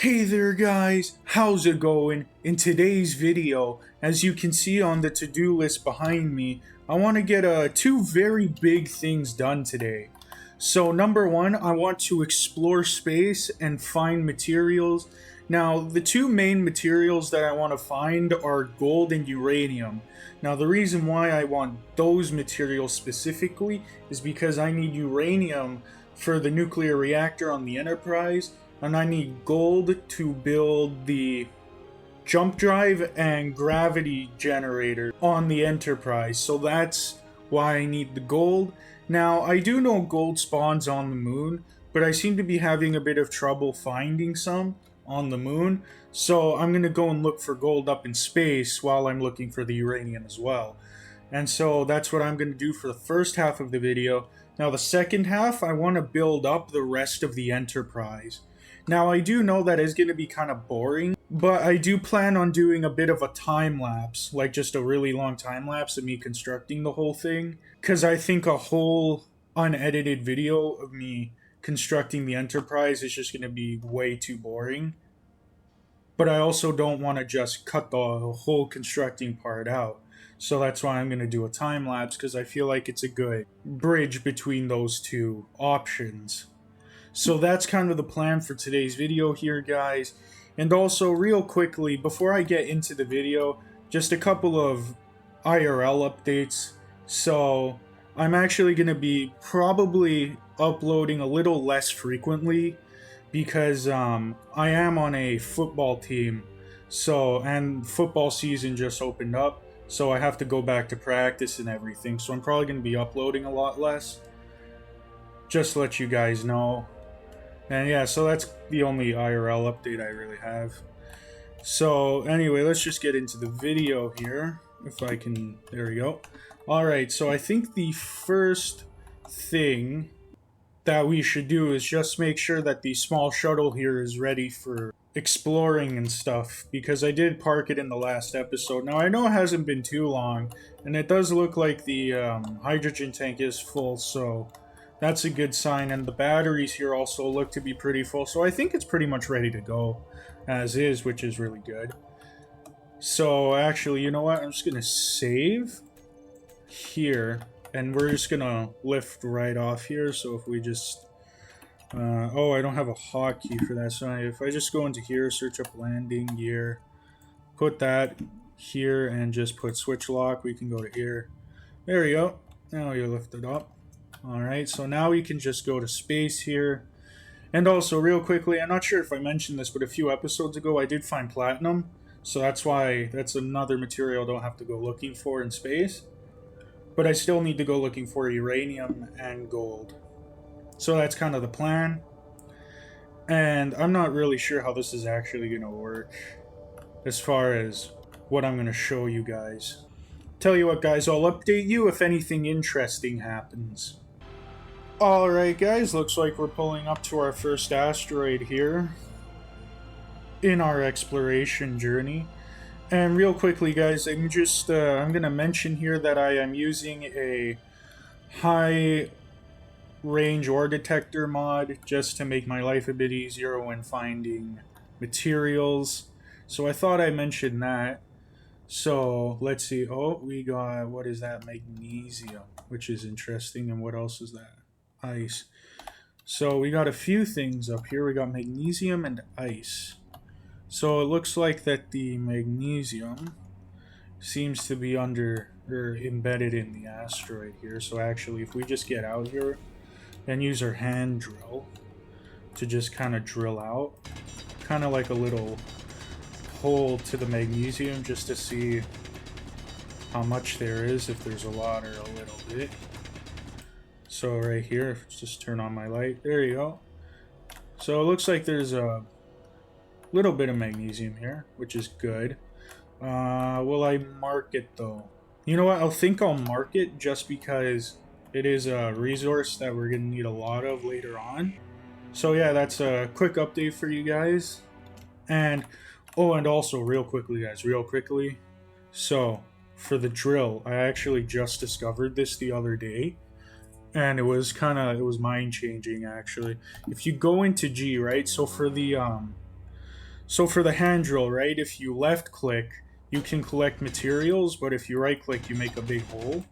Hey there guys, how's it going? In today's video, as you can see on the to-do list behind me, I want to get two very big things done today. So number one, I want to explore space and find materials. Now, the two main materials that I want to find are gold and uranium. Now, the reason why I want those materials specifically is because I need uranium for the nuclear reactor on the Enterprise, and I need gold to build the jump drive and gravity generator on the Enterprise. So that's why I need the gold. Now, I do know gold spawns on the moon, but I seem to be having a bit of trouble finding some on the moon. So I'm going to go and look for gold up in space while I'm looking for the uranium as well. And so that's what I'm going to do for the first half of the video. Now, the second half, I want to build up the rest of the Enterprise. Now, I do know that is going to be kind of boring, but I do plan on doing a bit of a time lapse, like just a really long time lapse of me constructing the whole thing, because I think a whole unedited video of me constructing the Enterprise is just going to be way too boring. But I also don't want to just cut the whole constructing part out. So that's why I'm going to do a time lapse, because I feel like it's a good bridge between those two options. So that's kind of the plan for today's video here, guys. And also, real quickly, before I get into the video, just a couple of IRL updates. So I'm actually going to be probably uploading a little less frequently because I am on a football team. And football season just opened up, so I have to go back to practice and everything. So I'm probably going to be uploading a lot less. Just to let you guys know. And yeah, so that's the only IRL update I really have. So anyway, let's just get into the video here. If I can, there we go. Alright, so I think the first thing that we should do is just make sure that the small shuttle here is ready for exploring and stuff, because I did park it in the last episode. Now, I know it hasn't been too long, and it does look like the hydrogen tank is full, so that's a good sign. And the batteries here also look to be pretty full, so I think it's pretty much ready to go as is, which is really good. So actually, you know what? I'm just going to save here, and we're just going to lift right off here. So if we just... oh, I don't have a hotkey for that. So if I just go into here, search up landing gear, put that here, and just put switch lock, we can go to here. There we go. Now you lift it up. Alright, so now we can just go to space here. And also, real quickly, I'm not sure if I mentioned this, but a few episodes ago I did find platinum. So that's why that's another material I don't have to go looking for in space. But I still need to go looking for uranium and gold. So that's kind of the plan. And I'm not really sure how this is actually going to work as far as what I'm going to show you guys. Tell you what, guys, I'll update you if anything interesting happens. Alright guys, looks like we're pulling up to our first asteroid here in our exploration journey. And real quickly guys, I'm going to mention here that I am using a high range ore detector mod just to make my life a bit easier when finding materials. So I thought I mentioned that. So let's see. Oh, we got, what is that? Magnesium, which is interesting. And what else is that? Ice. So we got a few things up here. We got magnesium and ice. So it looks like that the magnesium seems to be embedded in the asteroid here. So actually, if we just get out here and use our hand drill to just kind of drill out, kind of like a little hole to the magnesium, just to see how much there is, if there's a lot or a little bit. So right here, just turn on my light. There you go. So it looks like there's a little bit of magnesium here, which is good. Will I mark it though? You know what? I think I'll mark it just because it is a resource that we're going to need a lot of later on. So yeah, that's a quick update for you guys. And oh, and also real quickly guys, so for the drill, I actually just discovered this the other day, and it was mind changing actually. If you go into G, right, so for the So for the hand drill, right, if you left click, you can collect materials, but if you right click, you make a big hole,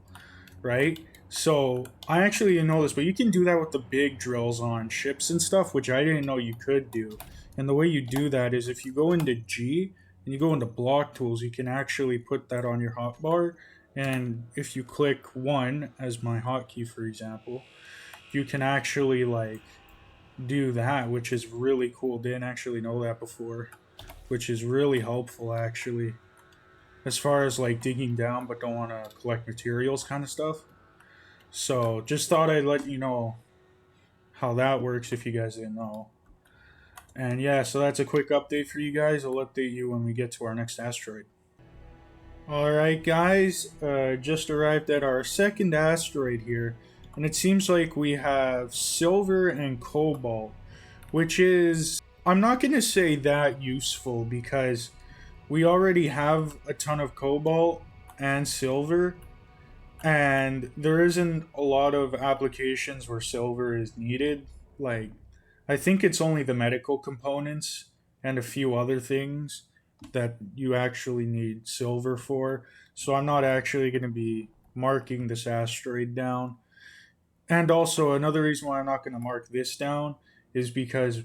right? So I actually didn't know this, but you can do that with the big drills on ships and stuff, which I didn't know you could do. And the way you do that is if you go into G and you go into block tools, you can actually put that on your hotbar. And if you click one as my hotkey, for example, you can actually like do that, which is really cool. Didn't actually know that before, which is really helpful actually, as far as like digging down but don't want to collect materials kind of stuff. So just thought I'd let you know how that works if you guys didn't know. And yeah, so that's a quick update for you guys. I'll update you when we get to our next asteroid. Alright guys, just arrived at our second asteroid here, and it seems like we have silver and cobalt, which is, I'm not going to say that useful because we already have a ton of cobalt and silver, and there isn't a lot of applications where silver is needed. Like, I think it's only the medical components and a few other things that you actually need silver for. So I'm not actually going to be marking this asteroid down. And also, another reason why I'm not going to mark this down is because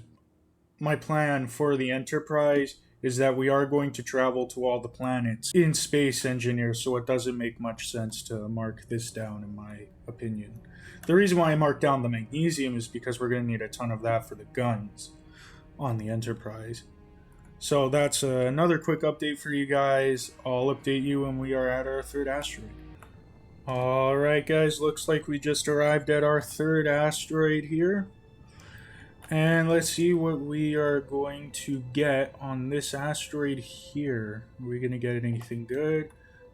my plan for the Enterprise is that we are going to travel to all the planets in Space Engineer, so it doesn't make much sense to mark this down, in my opinion. The reason why I marked down the magnesium is because we're going to need a ton of that for the guns on the Enterprise. So that's another quick update for you guys. I'll update you when we are at our third asteroid. Alright guys, looks like we just arrived at our third asteroid here. And let's see what we are going to get on this asteroid here. Are we going to get anything good?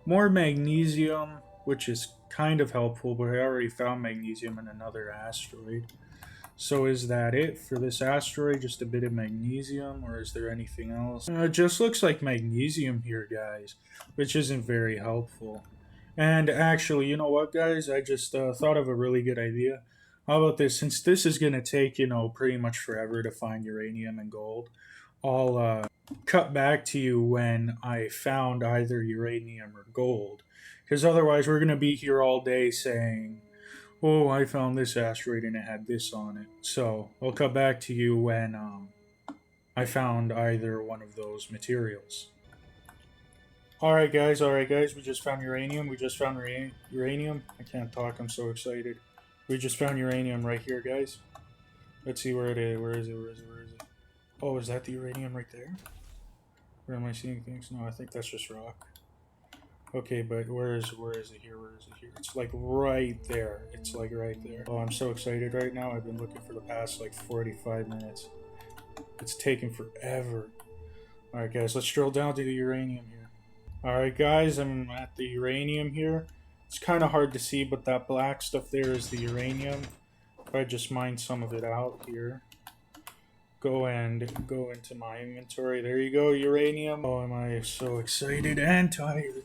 More magnesium, which is kind of helpful, but I already found magnesium in another asteroid. So is that it for this asteroid? Just a bit of magnesium, or is there anything else? It just looks like magnesium here, guys, which isn't very helpful. And actually, you know what, guys? I just thought of a really good idea. How about this? Since this is going to take, pretty much forever to find uranium and gold, I'll cut back to you when I found either uranium or gold. Because otherwise, we're going to be here all day saying, oh, I found this asteroid and it had this on it. So I'll cut back to you when I found either one of those materials. Alright guys, we just found uranium. Uranium. I can't talk, I'm so excited. We just found uranium right here, guys. Let's see where it is. Where is it? Oh, is that the uranium right there? Where am I seeing things? No, I think that's just rock. Okay, but where is it here? It's like right there. It's like right there. Oh, I'm so excited right now. I've been looking for the past like 45 minutes. It's taking forever. Alright guys, let's drill down to the uranium here. Alright guys, I'm at the uranium here. It's kind of hard to see, but that black stuff there is the uranium. If I just mine some of it out here. Go into my inventory. There you go, uranium. Oh, am I so excited and tired.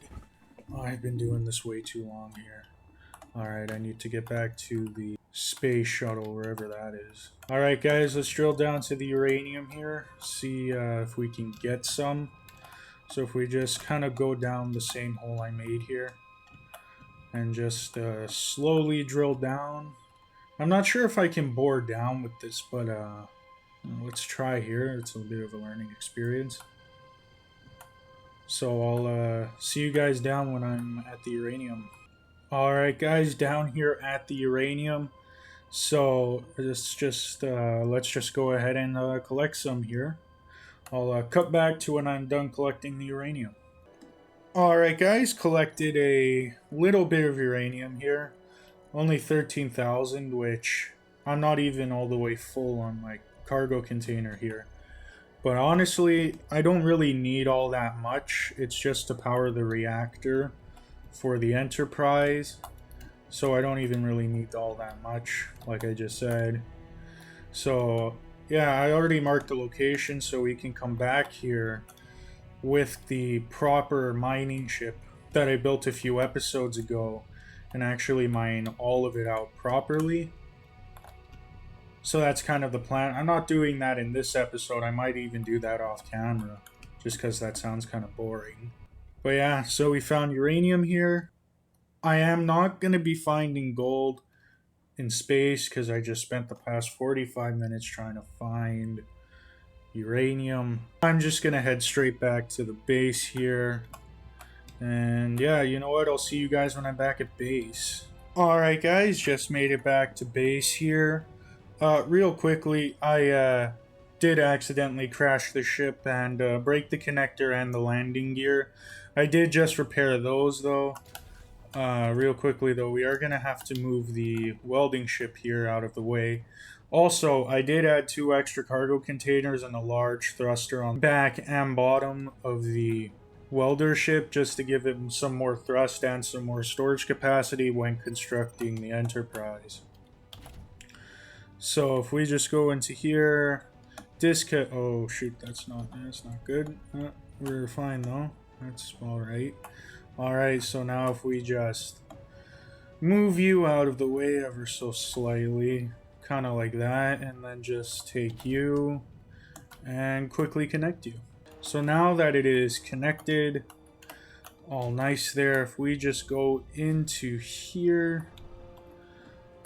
Oh, I've been doing this way too long here. Alright, I need to get back to the space shuttle, wherever that is. Alright guys, let's drill down to the uranium here. See if we can get some. So if we just kind of go down the same hole I made here. And just slowly drill down. I'm not sure if I can bore down with this, but let's try here. It's a bit of a learning experience. So I'll see you guys down when I'm at the uranium. Alright guys, down here at the uranium. So let's just go ahead and collect some here. I'll cut back to when I'm done collecting the uranium. Alright guys, collected a little bit of uranium here. Only 13,000, which I'm not even all the way full on my cargo container here. But honestly, I don't really need all that much. It's just to power the reactor for the Enterprise. So I don't even really need all that much, like I just said. So yeah, I already marked the location so we can come back here with the proper mining ship that I built a few episodes ago and actually mine all of it out properly. So that's kind of the plan. I'm not doing that in this episode. I might even do that off camera, just because that sounds kind of boring. But yeah, so we found uranium here. I am not going to be finding gold in space because I just spent the past 45 minutes trying to find uranium. I'm just going to head straight back to the base here. And yeah, you know what? I'll see you guys when I'm back at base. Alright guys, just made it back to base here. Real quickly, I did accidentally crash the ship and break the connector and the landing gear. I did just repair those though. Real quickly though, we are going to have to move the welding ship here out of the way. Also, I did add 2 extra cargo containers and a large thruster on the back and bottom of the welder ship just to give it some more thrust and some more storage capacity when constructing the Enterprise. So if we just go into here, oh shoot, that's not good. We're fine though. That's alright. Alright, so now if we just move you out of the way ever so slightly, kind of like that, and then just take you and quickly connect you. So now that it is connected, all nice there, if we just go into here,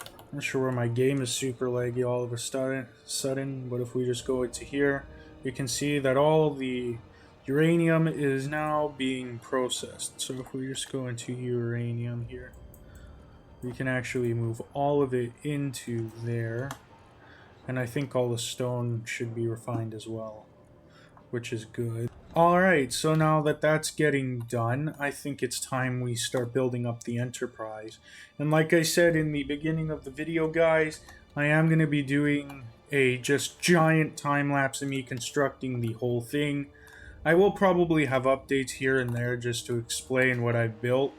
I'm not sure where my game is super laggy all of a sudden, but if we just go into here, you can see that all the uranium is now being processed. So if we just go into uranium here, we can actually move all of it into there. And I think all the stone should be refined as well, which is good. Alright, so now that that's getting done, I think it's time we start building up the Enterprise. And like I said in the beginning of the video, guys, I am going to be doing a just giant time-lapse of me constructing the whole thing. I will probably have updates here and there just to explain what I've built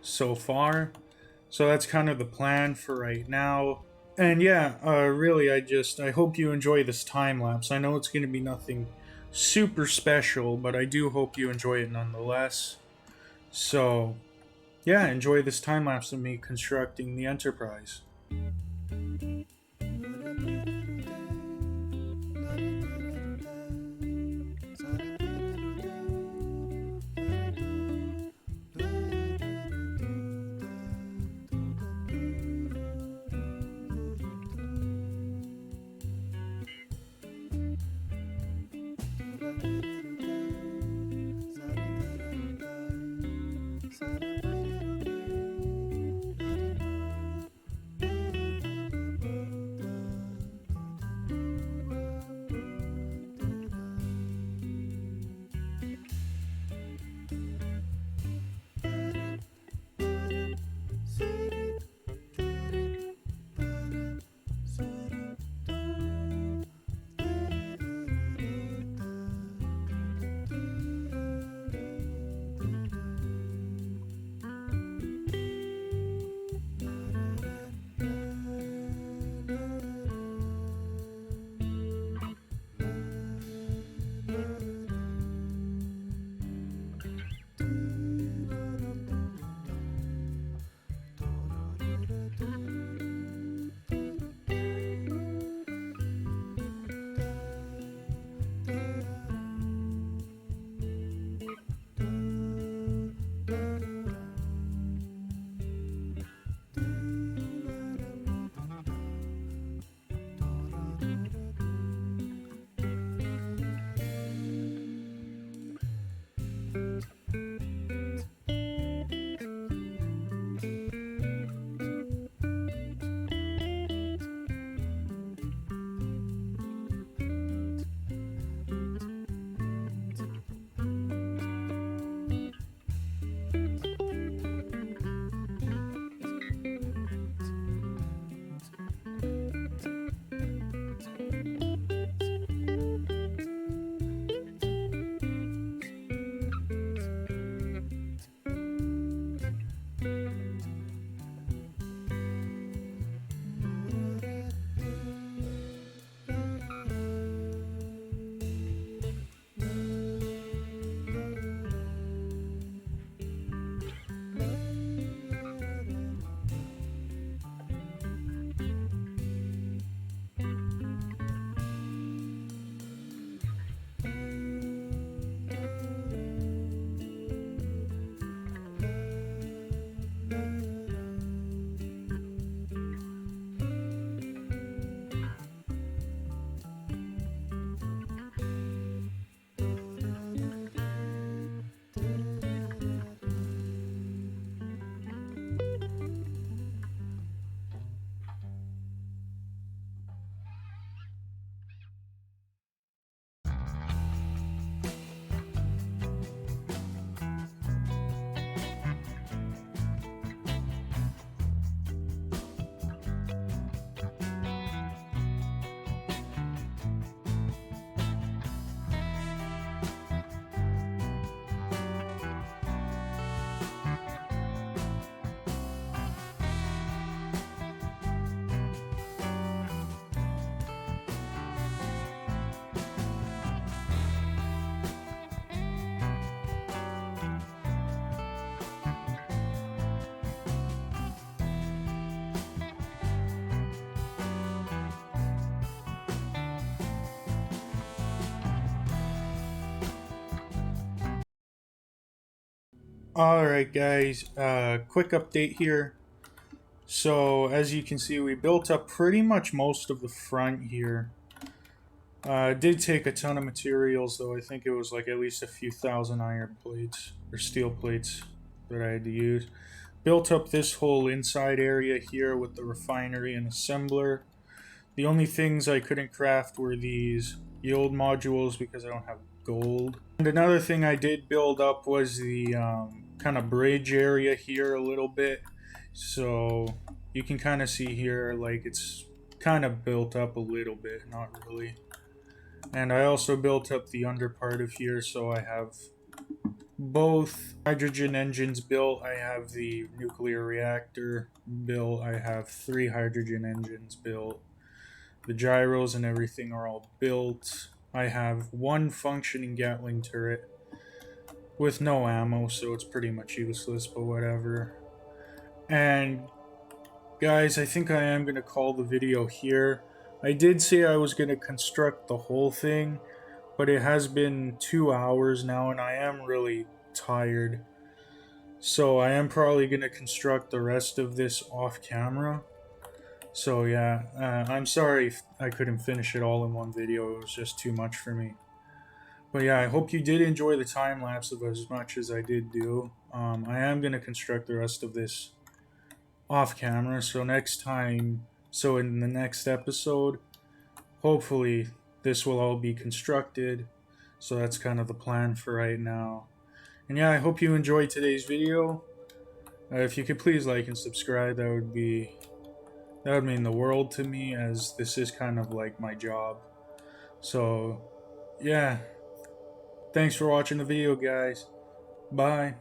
so far. So that's kind of the plan for right now. And yeah, really, I hope you enjoy this time-lapse. I know it's going to be nothing super special, but I do hope you enjoy it nonetheless. So, yeah, enjoy this time-lapse of me constructing the Enterprise. Alright guys, quick update here. So as you can see, we built up pretty much most of the front here. It did take a ton of materials though. I think it was like at least a few thousand iron plates or steel plates that I had to use. Built up this whole inside area here with the refinery and assembler. The only things I couldn't craft were these yield modules because I don't have gold. And another thing I did build up was the kind of bridge area here a little bit. So you can kind of see here, like it's kind of built up a little bit, not really. And I also built up the under part of here, so I have both hydrogen engines built. I have the nuclear reactor built. I have 3 hydrogen engines built. The gyros and everything are all built. I have 1 functioning Gatling turret with no ammo, so it's pretty much useless, but whatever. And guys, I think I am going to call the video here. I did say I was going to construct the whole thing, but it has been 2 hours now and I am really tired. So I am probably going to construct the rest of this off camera. So yeah, I'm sorry if I couldn't finish it all in one video. It was just too much for me. But yeah, I hope you did enjoy the time lapse of as much as I did do. I am going to construct the rest of this off camera. So next time, so in the next episode, hopefully this will all be constructed. So that's kind of the plan for right now. And yeah, I hope you enjoyed today's video. If you could please like and subscribe, that would mean the world to me, as this is kind of like my job. So yeah, thanks for watching the video, guys. Bye.